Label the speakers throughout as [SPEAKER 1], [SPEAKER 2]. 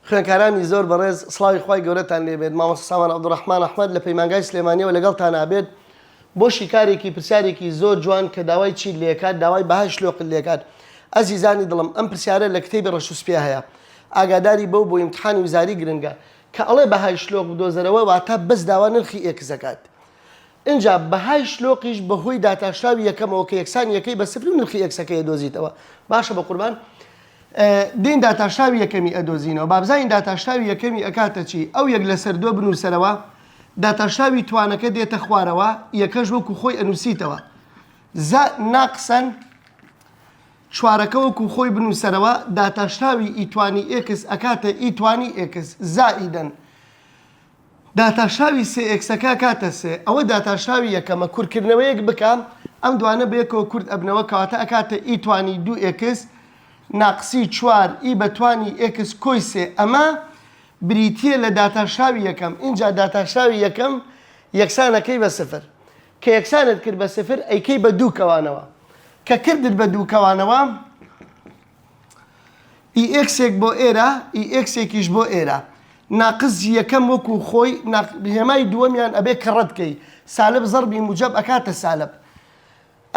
[SPEAKER 1] خوێنکارانی زۆر بەڕێز سڵاوی خوای گەورەتان لێبێت مامۆستا سامان عەبدوڕەحمان ئەحمەد لە پەیمانگای سلێمانیەوە لەگەڵتان ئابێت بۆ شیکارێکی پرسیارێکی زۆر جوان کە داوای چی لێکات داوای بەهای شلۆقت لێکات ئەزیزانی دڵم ئەم پرسیارە لە کتێبی ڕەشوسپیا هەیە ئاگاداری بەو بۆ ئیمتحانی وزاری گرنگە کە ئەڵێ بەهای شلۆق بدۆزەرەوە واتە بەس داوا نرخی ئێکزەکات اینجا بەهای شلۆقیش بەهۆی داتاشاوی یەکەمەوە کە یەکسان یەکەی بە سفر و نرخی ئێکسەکەی دۆزیتەوە باشە بە قوربان دین داتاشاوی یەکەمی ئەدۆزینەوە بابزین داتاشاوی یەکەمی ئەکاتە چی ئەو یەک لەسەر دۆ بنووسەرەوە داتاشاوی توانەکە دێتە خوارەوە یەکەش وەکو خۆی ئەنووسیتەوە ناقسەن چوارەکە وەکو خۆی بنووسەرەوە داتاشاوی ئیتوانی ئێکس ئەکاتە ئیتوانی ئێکس زائیدەن داتاشاوی سێ ئێکسەکە کاتە سێ ئەوە داتاشاوی یەکەمە کورتکردنەوەیەک بکەم ئەم دوانە بەیەکەوە کورت ئەبنەوە کەواتە ئەکاتە ئیتوانی دوو ئێکس ناقسی چوار ئی بەتوانی ئێکس کۆی سێ ئەمە بریتیە لە داتاشاوی یەکەم اینجا داتاشاوی یەکەم یەکسانەکەی بە سفر کە یەکسانت کرد بە سفر ئەیکەی بە دوو کەوانەوە کە کردت بە دوو کەوانەوە ئی ئێکسێک بۆ ئێرە ئی ئێکسێکیش بۆ ئێرە ناقز یەکەم وەکو خۆی هێمای دووەمیان ئەبێ کەڕەتکەی سالب زەربی موجەب ئەکاتە سالب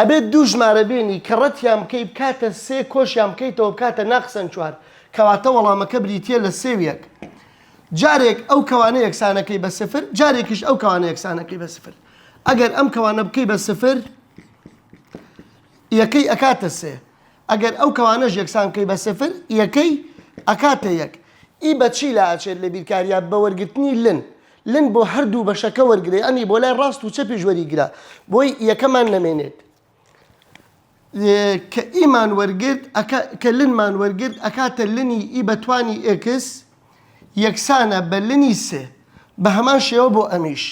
[SPEAKER 1] ئەبێت دوو ژمارە بێنی کەڕەتیان بکەی بکاتە سێ کۆشیان بکەیتەوە بکاتە ناقسەن چوار کەواتە وەڵامەکە بریتیە لە سێویەک جارێک ئەو کەوانە یەکسانەکەی بە سفر جارێکیش ئەو کەوانە یەکسانەکەی بە سفر ئەگەر ئەم کەوانە بکەی بە سفر یەکەی ئەکاتە سێ ئەگەر ئەو کەوانەش یەکسان بکەی بە سفر یەکەی ئەکاتە یەک ئی بەچی لا ئاچێت لە بیرکاریە بە وەرگرتنی لن بۆ هەردوو بەشەکە وەرگێ ئەنی بۆ لای ڕاست و چەپیش وەریگرا بۆی یەکەمان نەمێنێت کە ئیمان وەرگرت کە لنمان وەرگرت ئەکاتە لنی ئی بەتوانی ئێکس یەکسانە بە لنی سێ بە هەمان شێوە بۆ ئەمیش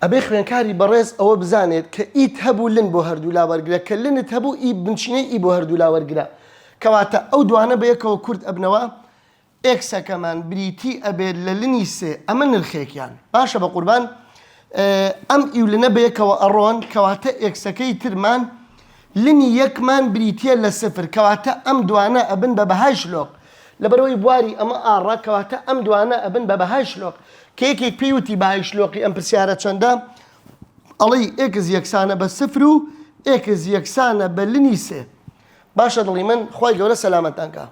[SPEAKER 1] ئەبێ خوێنکاری بەڕێز ئەوە بزانێت کە ئیت هەبوو لن بۆ هەردوو لا وەرگرە کە لنت هەبوو ئی بنچینەی ئی بۆ هەردوو لا وەرگرە کەواتە ئەو دوانە بەیەکەوە کورت ئەبنەوە ئێکسەکەمان بریتی ئەبێت لە لنی سێ ئەمە نرخێکیان باشە بە قوربان ئەم ئیولنە بەیەکەوە ئەڕۆن کەواتە ئێکسەکەی ترمان لنی یەکمان بریتیە لە سفر کەواتە ئەم دوانە ئەبن بە بەهای شلۆق لەبەرەوەی بواری ئەمە ئاڕا کەواتە ئەم دوانە ئەبن بە بەهای شلۆق کە یەکێک پێی وتی بەهای شلۆقی ئەم پرسیارە چەندە ئەڵێ ئێکس یەکسانە بە سفر و ئێکس یەکسانە بە لنی سێ باشە دڵی من خۆی گەورە سەلامەتان کە